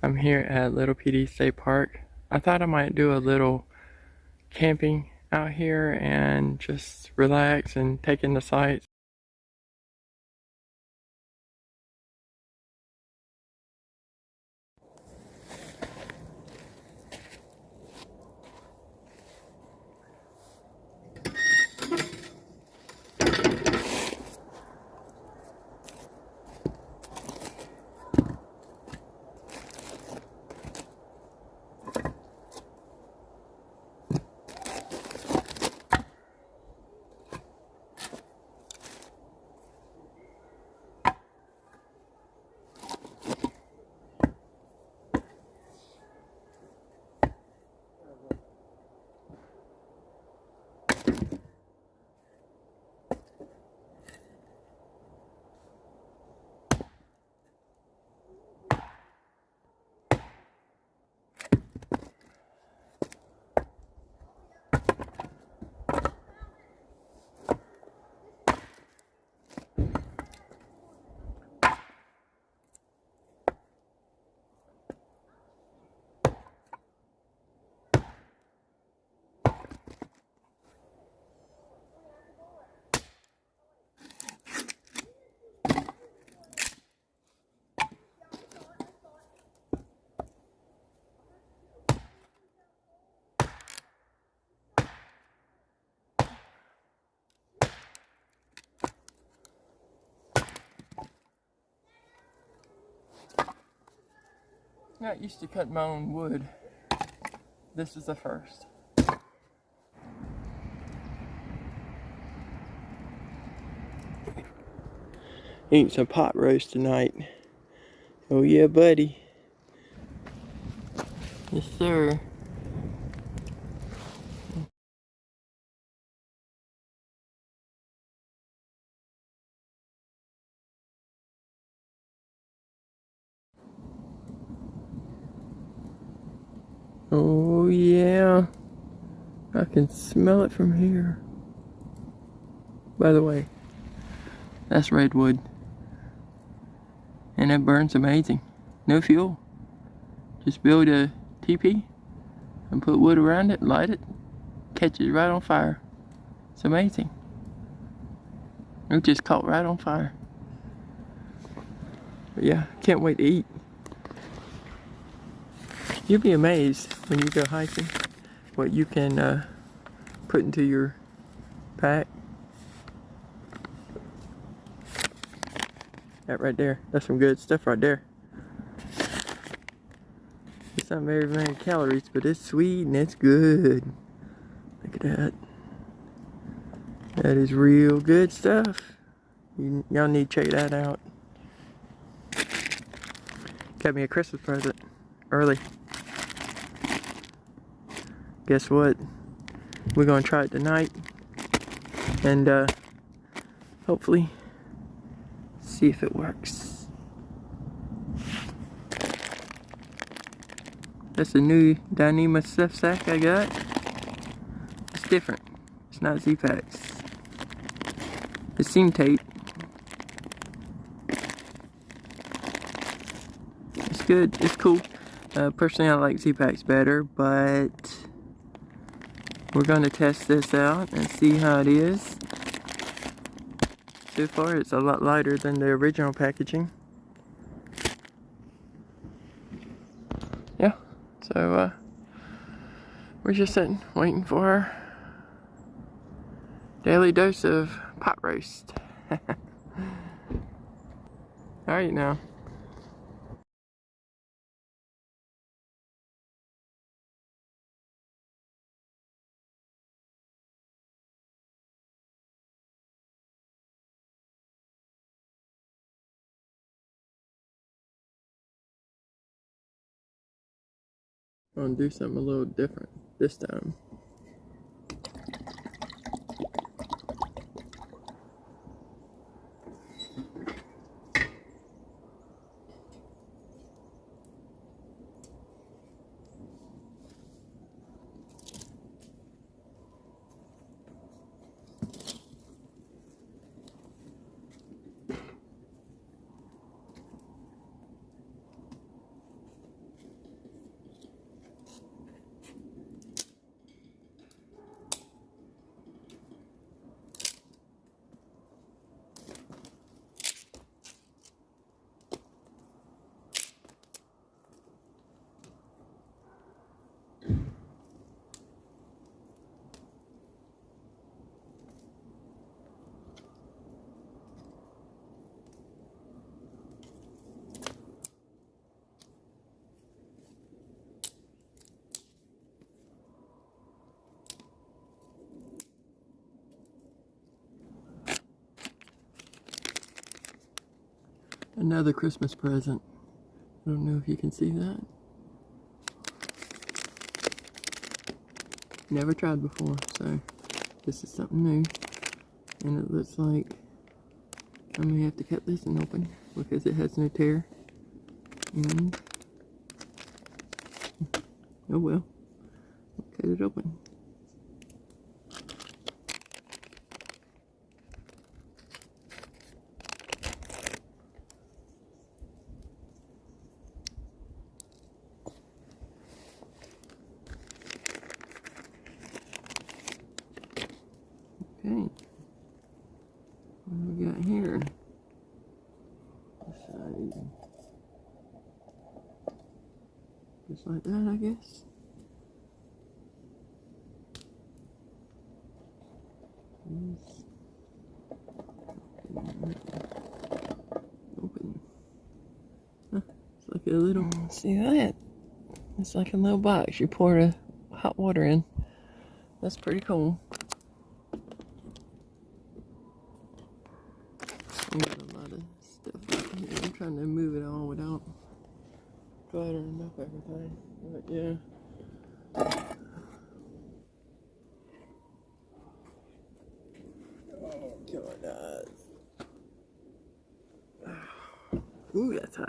I'm here at Little PD State Park. I thought I might do a little camping out here and just relax and take in the sights. Not used to cut my own wood. This is the first. Eating some pot roast tonight. Oh yeah, buddy. Yes, sir. Oh yeah. I can smell it from here. By the way, that's redwood. And it burns amazing. No fuel. Just build a teepee and put wood around it, light it, catches right on fire. It's amazing. It just caught right on fire. But yeah, can't wait to eat. You'll be amazed when you go hiking what you can put into your pack. That right there, that's some good stuff right there. It's not very many calories, but it's sweet and it's good. Look at that. That is real good stuff. Y'all need to check that out. Got me a Christmas present early. Guess what? We're gonna try it tonight and hopefully see if it works. That's the new Dyneema stuff sack I got. It's different. It's not Z-Packs. It's seam tape. It's good. It's cool. Personally, I like Z-Packs better, but we're going to test this out and see how it is. So far, it's a lot lighter than the original packaging. Yeah, so we're just sitting, waiting for our daily dose of pot roast. Alright now. I'm gonna do something a little different this time. Another Christmas present. I don't know if you can see that. Never tried before, so this is something new. And it looks like I may have to cut this one open because it has no tear. And oh well, cut it open. Okay, what do we got here? Side. Just like that, I guess. Yes. Open. Huh, it's like a little. See that? It's like a little box. You pour the hot water in. That's pretty cool. Got a lot of stuff right here. I'm trying to move it all without cluttering up everything. But yeah. Oh God. Ooh, that's hot.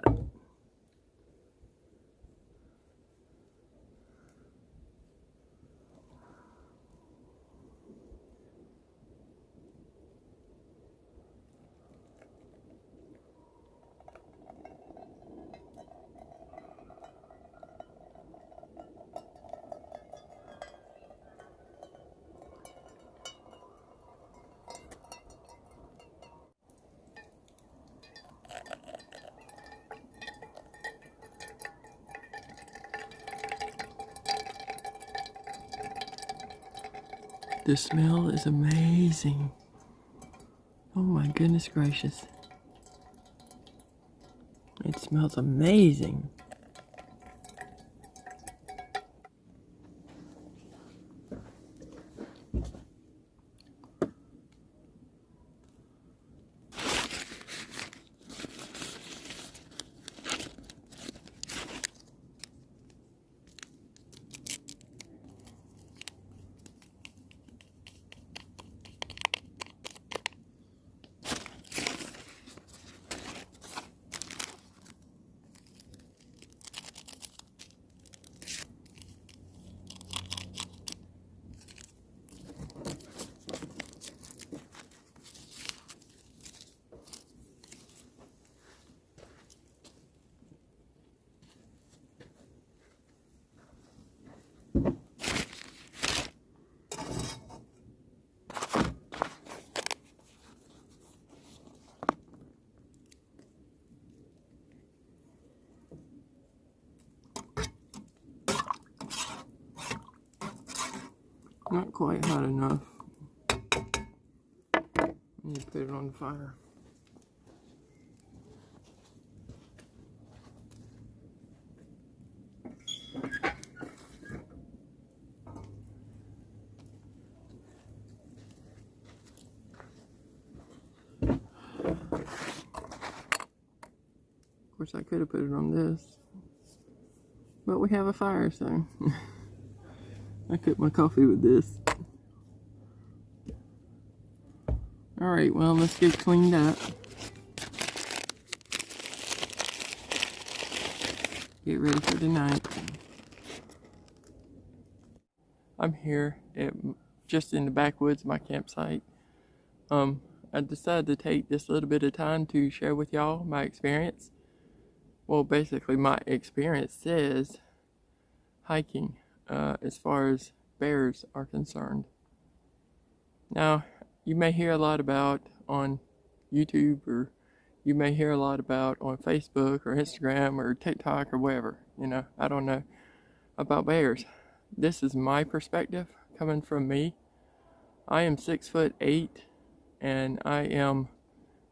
The smell is amazing. Oh my goodness gracious. It smells amazing. Not quite hot enough. Need to put it on the fire. Of course, I could have put it on this, but we have a fire, so I cook my coffee with this. Alright, well, let's get cleaned up. Get ready for the night. I'm here just in the backwoods of my campsite. I decided to take this little bit of time to share with y'all my experience. Well, basically my experience says hiking as far as bears are concerned. Now, you may hear a lot about on YouTube, or you may hear a lot about on Facebook or Instagram or TikTok or whatever, you know, I don't know, about bears. This is my perspective coming from me. I am 6'8" and I am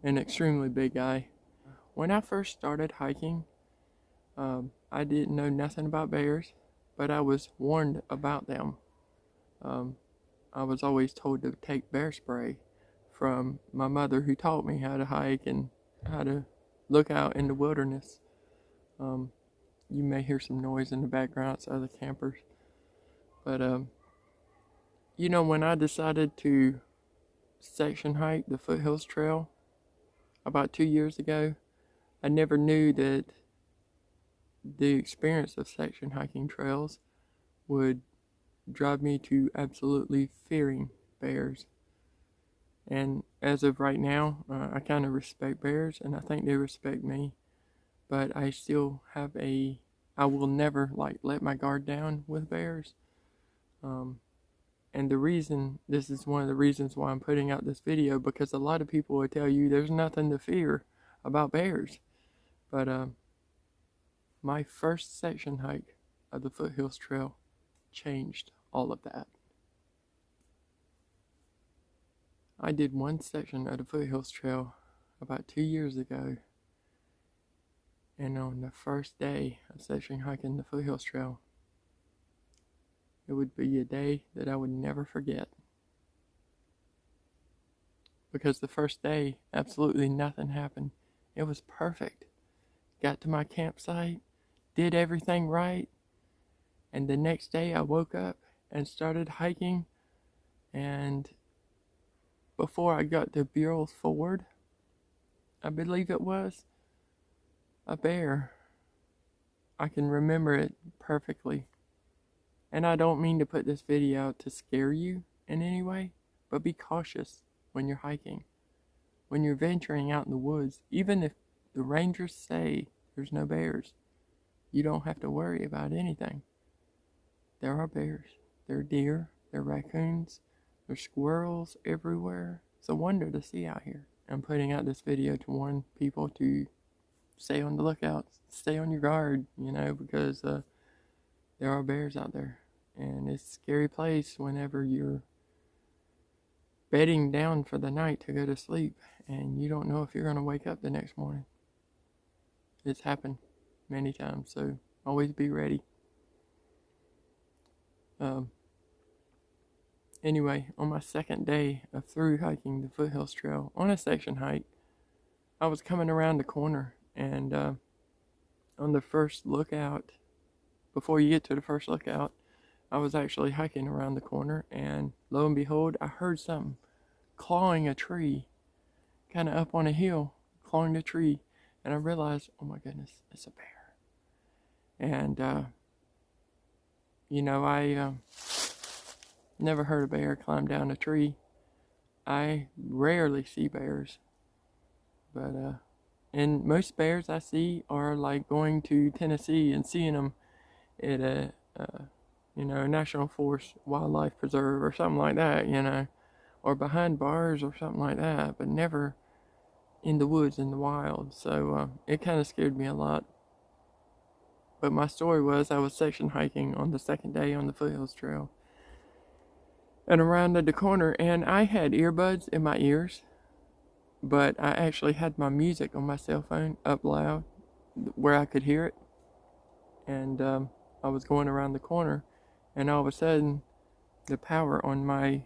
an extremely big guy. When I first started hiking, I didn't know nothing about bears, but I was warned about them. I was always told to take bear spray from my mother, who taught me how to hike and how to look out in the wilderness. You may hear some noise in the background. It's other campers. But, when I decided to section hike the Foothills Trail about 2 years ago, I never knew that the experience of section hiking trails would drive me to absolutely fearing bears. And as of right now, I kind of respect bears, and I think they respect me. But I still have I will never let my guard down with bears. And this is one of the reasons why I'm putting out this video, because a lot of people will tell you there's nothing to fear about bears. But my first section hike of the Foothills Trail changed all of that. I did one section of the Foothills Trail about 2 years ago, and on the first day of section hiking the Foothills Trail, it would be a day that I would never forget. Because the first day, absolutely nothing happened. It was perfect. Got to my campsite, did everything right, and the next day I woke up and started hiking, and before I got to Burrell's Ford, I believe it was, a bear. I can remember it perfectly. And I don't mean to put this video out to scare you in any way, but be cautious when you're hiking. When you're venturing out in the woods, even if the rangers say there's no bears, you don't have to worry about anything. There are bears. There are deer. There are raccoons. There's squirrels everywhere. It's a wonder to see out here. I'm putting out this video to warn people to stay on the lookout, stay on your guard, because there are bears out there. And it's a scary place whenever you're bedding down for the night to go to sleep and you don't know if you're going to wake up the next morning. It's happened many times, so always be ready. Anyway, on my second day of through hiking the Foothills Trail on a section hike, I was coming around the corner, and on the first lookout, before you get to the first lookout, I was actually hiking around the corner, and lo and behold, I heard something clawing a tree, kind of up on a hill, clawing the tree, and I realized, oh my goodness, it's a bear. And I never heard a bear climb down a tree. I rarely see bears, but and most bears I see are like going to Tennessee and seeing them at a National Forest Wildlife Preserve or something like that, or behind bars or something like that, but never in the woods, in the wild. So it kind of scared me a lot. But my story was, I was section hiking on the second day on the Foothills Trail, and around the corner, and I had earbuds in my ears, but I actually had my music on my cell phone up loud where I could hear it. And I was going around the corner, and all of a sudden the power on my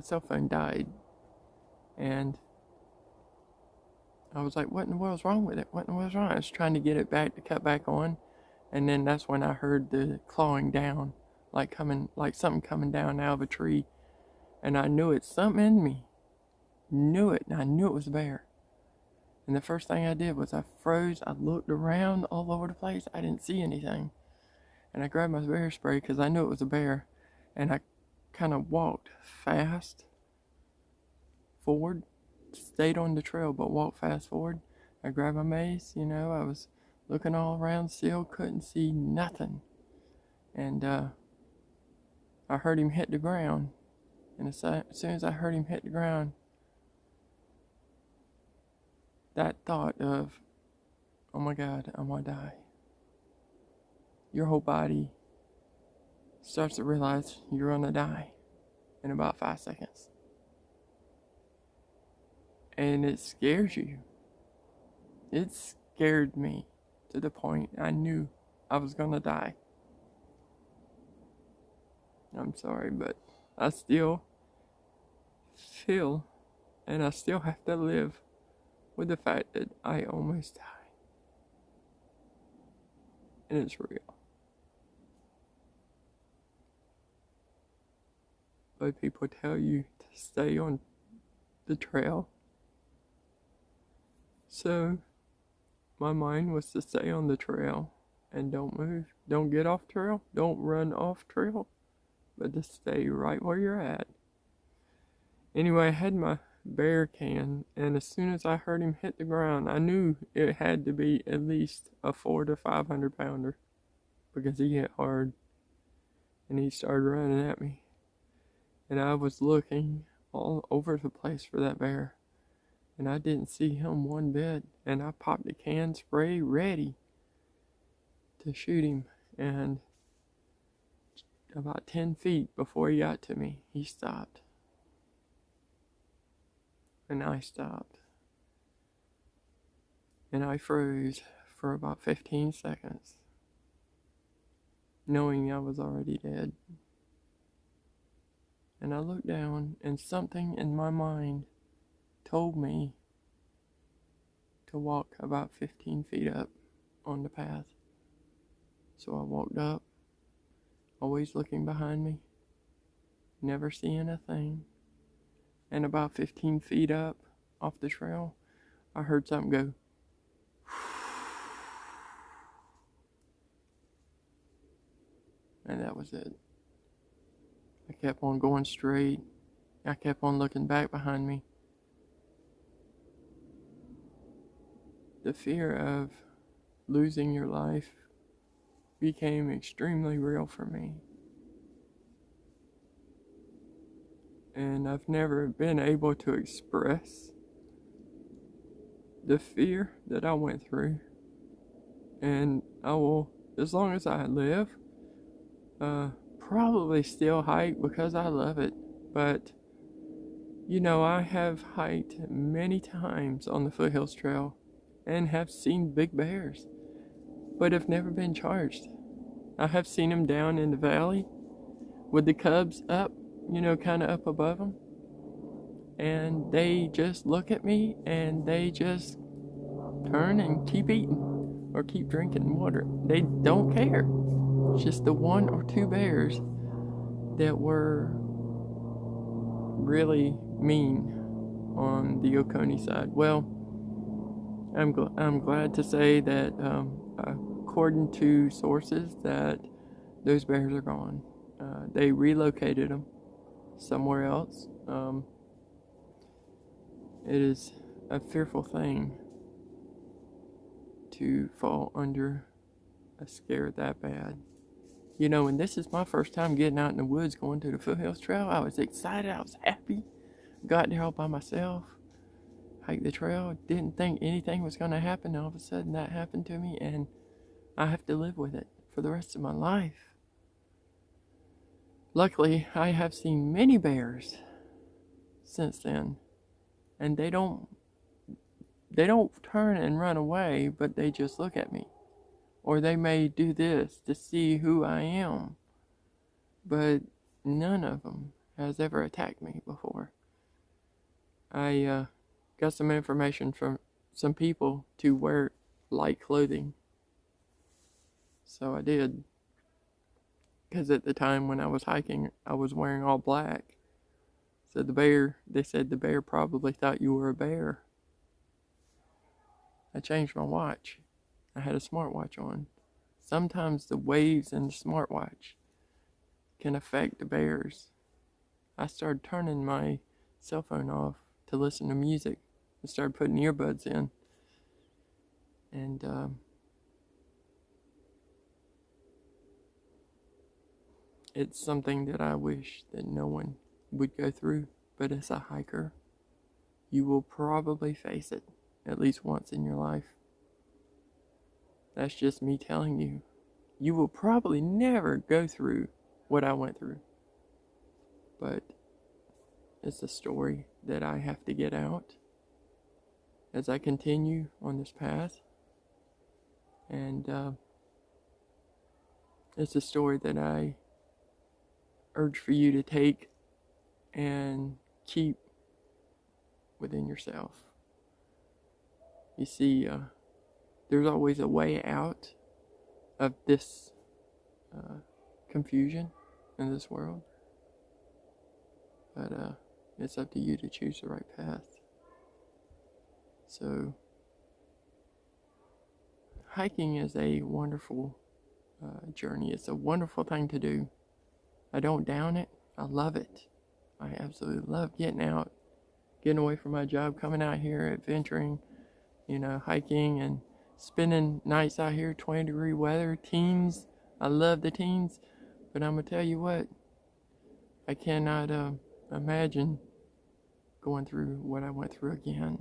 cell phone died, and I was like, what in the world's wrong with it? What in the world's wrong? I was trying to get it back to cut back on, and then that's when I heard the clawing down, like something coming down out of a tree, and I knew it. Something in me knew it, and I knew it was a bear. And the first thing I did was I froze. I looked around all over the place. I didn't see anything, and I grabbed my bear spray because I knew it was a bear, and I kind of walked fast forward, stayed on the trail but walked fast forward. I grabbed my mace, I was looking all around, still couldn't see nothing, and I heard him hit the ground, and as soon as I heard him hit the ground, that thought of, oh my God, I'm gonna die. Your whole body starts to realize you're gonna die in about 5 seconds. And it scares you. It scared me to the point I knew I was gonna die. I'm sorry, but I still feel, and I still have to live with the fact that I almost died. And it's real. But people tell you to stay on the trail. So my mind was to stay on the trail and don't move. Don't get off trail. Don't run off trail. But to stay right where you're at. Anyway, I had my bear can, and as soon as I heard him hit the ground, I knew it had to be at least a 400 to 500 pounder, because he hit hard, and he started running at me, and I was looking all over the place for that bear, and I didn't see him one bit, and I popped the can spray ready to shoot him, and about 10 feet before he got to me, he stopped. And I stopped. And I froze for about 15 seconds, knowing I was already dead. And I looked down, and something in my mind told me to walk about 15 feet up on the path. So I walked up, always looking behind me, never seeing a thing. And about 15 feet up off the trail, I heard something go. And that was it. I kept on going straight. I kept on looking back behind me. The fear of losing your life became extremely real for me. And I've never been able to express the fear that I went through. And I will, as long as I live, probably still hike because I love it. But, you know, I have hiked many times on the Foothills Trail and have seen big bears, but have never been charged. I have seen them down in the valley with the cubs up, you know, kind of up above them, and they just look at me and they just turn and keep eating or keep drinking water. They don't care. Just the 1 or 2 bears that were really mean on the Oconee side. Well, I'm glad to say that according to sources that those bears are gone. They relocated them somewhere else. It is a fearful thing to fall under a scare that bad. You know, and this is my first time getting out in the woods, going to the Foothills Trail. I was excited. I was happy. Got there all by myself. Hiked the trail. Didn't think anything was going to happen. All of a sudden, that happened to me, and I have to live with it for the rest of my life. Luckily, I have seen many bears since then, and they don't turn and run away, but they just look at me. Or they may do this to see who I am. But none of them has ever attacked me before. I got some information from some people to wear light clothing. So I did. Because at the time when I was hiking, I was wearing all black. So they said the bear probably thought you were a bear. I changed my watch. I had a smartwatch on. Sometimes the waves in the smartwatch can affect the bears. I started turning my cell phone off to listen to music. I started putting earbuds in. And it's something that I wish that no one would go through. But as a hiker, you will probably face it at least once in your life. That's just me telling you. You will probably never go through what I went through. But it's a story that I have to get out as I continue on this path. And it's a story that I urge for you to take and keep within yourself. You see, there's always a way out of this confusion in this world. But it's up to you to choose the right path. So, hiking is a wonderful journey. It's a wonderful thing to do. I don't down it. I love it. I absolutely love getting out, getting away from my job, coming out here, adventuring, hiking and spending nights out here, 20-degree weather, teens. I love the teens, but I'm going to tell you what, I cannot imagine going through what I went through again.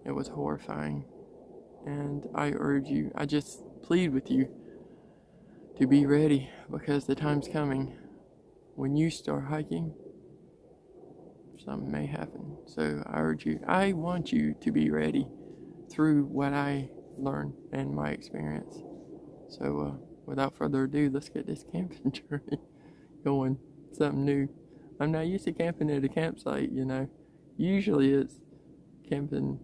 It was horrifying, and I urge you, I just plead with you to be ready, because the time's coming when you start hiking, something may happen. So I urge you, I want you to be ready through what I learned and my experience. So without further ado, let's get this camping journey going, something new. I'm not used to camping at a campsite, Usually it's camping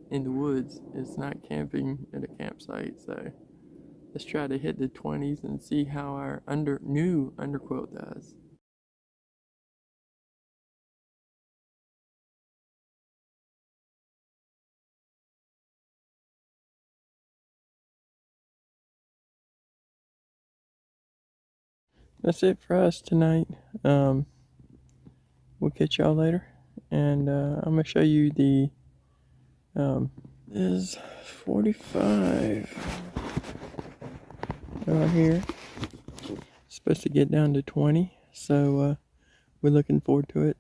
in the woods. It's not camping at a campsite, so let's try to hit the 20s and see how our new underquilt does. That's it for us tonight. We'll catch y'all later, and I'm gonna show you the is 45 right here. It's supposed to get down to 20, so we're looking forward to it.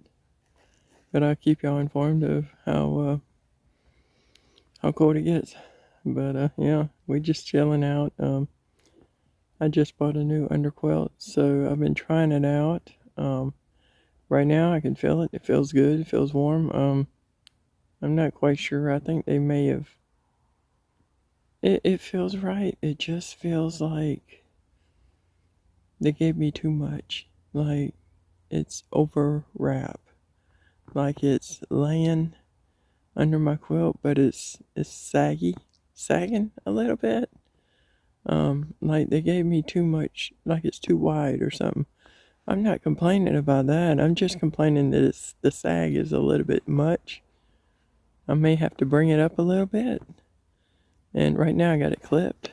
But I'll keep y'all informed of how cold it gets. But yeah, we're just chilling out. I just bought a new underquilt, so I've been trying it out. Right now I can feel it. It feels good. It feels warm. I'm not quite sure. I think they may have. It feels right. It just feels like they gave me too much. Like it's over wrap. Like it's laying under my quilt, but it's sagging a little bit. Like they gave me too much, like it's too wide or something. I'm not complaining about that. I'm just complaining that the sag is a little bit much. I may have to bring it up a little bit. And right now I got it clipped.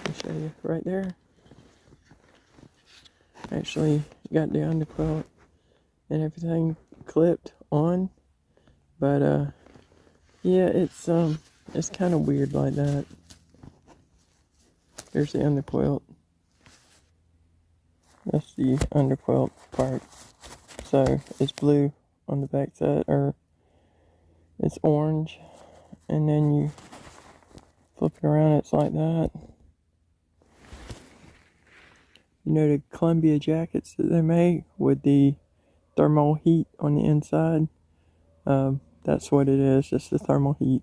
I'll show you right there. Actually got the underquilt and everything clipped on. But yeah, it's kind of weird like that. There's the underquilt. That's the underquilt part. So it's blue on the back side, or it's orange, and then you flip it around, it's like that. The Columbia jackets that they make with the thermal heat on the inside, that's what it is, just the thermal heat.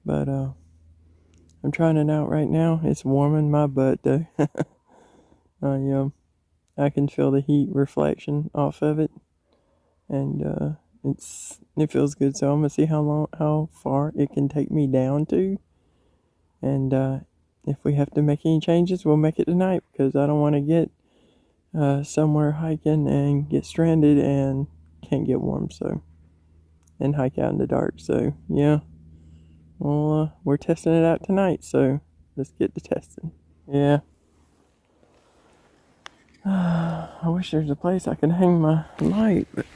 But I'm trying it out right now. It's warming my butt though. I can feel the heat reflection off of it, and it feels good. So I'm gonna see how far it can take me down to, and if we have to make any changes, we'll make it tonight, because I don't want to get somewhere hiking and get stranded and can't get warm, and hike out in the dark. So yeah, well, we're testing it out tonight, so let's get to testing. Yeah. I wish there's a place I could hang my light, but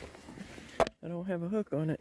I don't have a hook on it.